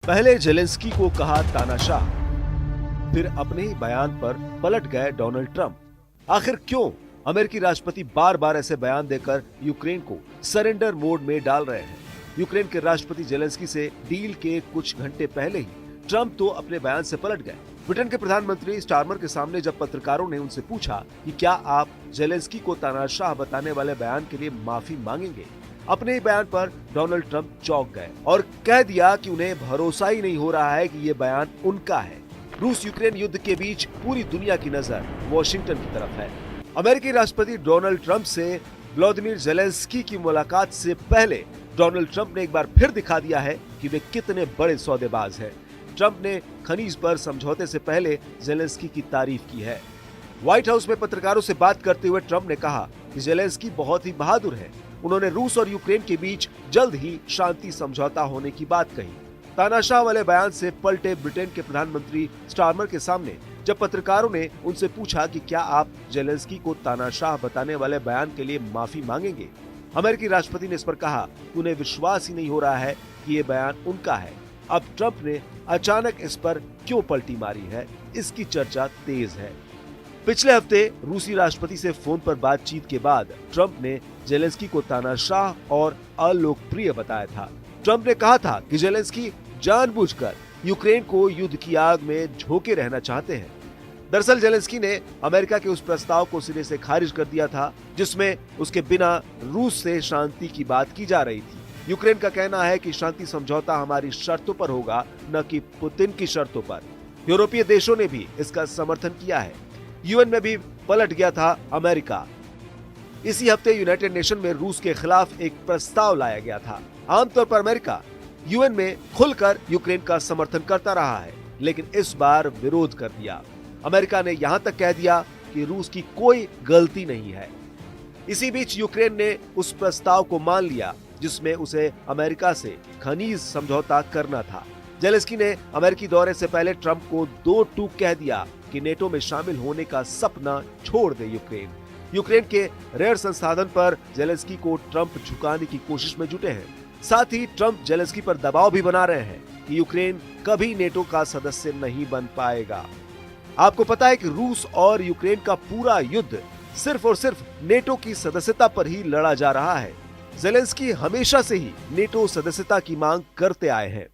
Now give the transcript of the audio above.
पहले जेलेंस्की को कहा तानाशाह, फिर अपने ही बयान पर पलट गए डोनाल्ड ट्रंप। आखिर क्यों अमेरिकी राष्ट्रपति बार बार ऐसे बयान देकर यूक्रेन को सरेंडर मोड में डाल रहे हैं? यूक्रेन के राष्ट्रपति जेलेंस्की से डील के कुछ घंटे पहले ही ट्रंप तो अपने बयान से पलट गए। ब्रिटेन के प्रधानमंत्री स्टारमर के सामने जब पत्रकारों ने उनसे पूछा कि क्या आप जेलेंस्की को तानाशाह बताने वाले बयान के लिए माफी मांगेंगे, अपने ही बयान पर डोनाल्ड ट्रंप चौंक गए और कह दिया कि उन्हें भरोसा ही नहीं हो रहा है कि ये बयान उनका है। रूस यूक्रेन युद्ध के बीच पूरी दुनिया की नजर वॉशिंगटन की तरफ है। अमेरिकी राष्ट्रपति डोनाल्ड ट्रंप से व्लादिमीर जेलेंस्की की मुलाकात से पहले डोनाल्ड ट्रंप ने एक बार फिर दिखा दिया है कि वे कितने बड़े सौदेबाज हैं। ट्रंप ने खनीज पर समझौते से पहले जेलेंस्की की तारीफ की है। व्हाइट हाउस में पत्रकारों से बात करते हुए ट्रंप ने कहा कि जेलेंस्की बहुत ही बहादुर है। उन्होंने रूस और यूक्रेन के बीच जल्द ही शांति समझौता होने की बात कही। तानाशाह वाले बयान से पलटे ब्रिटेन के प्रधानमंत्री स्टारमर के सामने जब पत्रकारों ने उनसे पूछा कि क्या आप जेलेंस्की को तानाशाह बताने वाले बयान के लिए माफी मांगेंगे, अमेरिकी राष्ट्रपति ने इस पर कहा कि उन्हें विश्वास ही नहीं हो रहा है कि ये बयान उनका है। अब ट्रंप ने अचानक इस पर क्यों पलटी मारी है, इसकी चर्चा तेज है। पिछले हफ्ते रूसी राष्ट्रपति से फोन पर बातचीत के बाद ट्रंप ने जेलेंस्की को तानाशाह और अलोकप्रिय बताया था। ट्रंप ने कहा था कि जेलेंस्की जानबूझकर यूक्रेन को युद्ध की आग में झोंके रहना चाहते हैं। दरअसल जेलेंस्की ने अमेरिका के उस प्रस्ताव को सिरे से खारिज कर दिया था जिसमें उसके बिना रूस से शांति की बात की जा रही थी। यूक्रेन का कहना है कि शांति समझौता हमारी शर्तों पर होगा, न कि पुतिन की शर्तों पर। यूरोपीय देशों ने भी इसका समर्थन किया है। यूएन में भी पलट गया था अमेरिका। इसी हफ्ते यूनाइटेड नेशन में रूस के खिलाफ एक प्रस्ताव लाया गया था। आमतौर पर अमेरिका यूएन में खुलकर यूक्रेन का समर्थन करता रहा है, लेकिन इस बार विरोध कर दिया। अमेरिका ने यहां तक कह दिया कि रूस की कोई गलती नहीं है। इसी बीच यूक्रेन ने उस प्रस्ताव को मान लिया जिसमें उसे अमेरिका से खनीज समझौता करना था। जेलेंस्की ने अमेरिकी दौरे से पहले ट्रंप को दो टूक कह दिया कि नेटो में शामिल होने का सपना छोड़ दे यूक्रेन। यूक्रेन के रेयर संसाधन पर जेलेंस्की को ट्रंप झुकाने की कोशिश में जुटे हैं। साथ ही ट्रंप जेलेंस्की पर दबाव भी बना रहे हैं कि यूक्रेन कभी नेटो का सदस्य नहीं बन पाएगा। आपको पता है कि रूस और यूक्रेन का पूरा युद्ध सिर्फ और सिर्फ नेटो की सदस्यता पर ही लड़ा जा रहा है। जेलेंस्की हमेशा से ही नेटो सदस्यता की मांग करते आए हैं।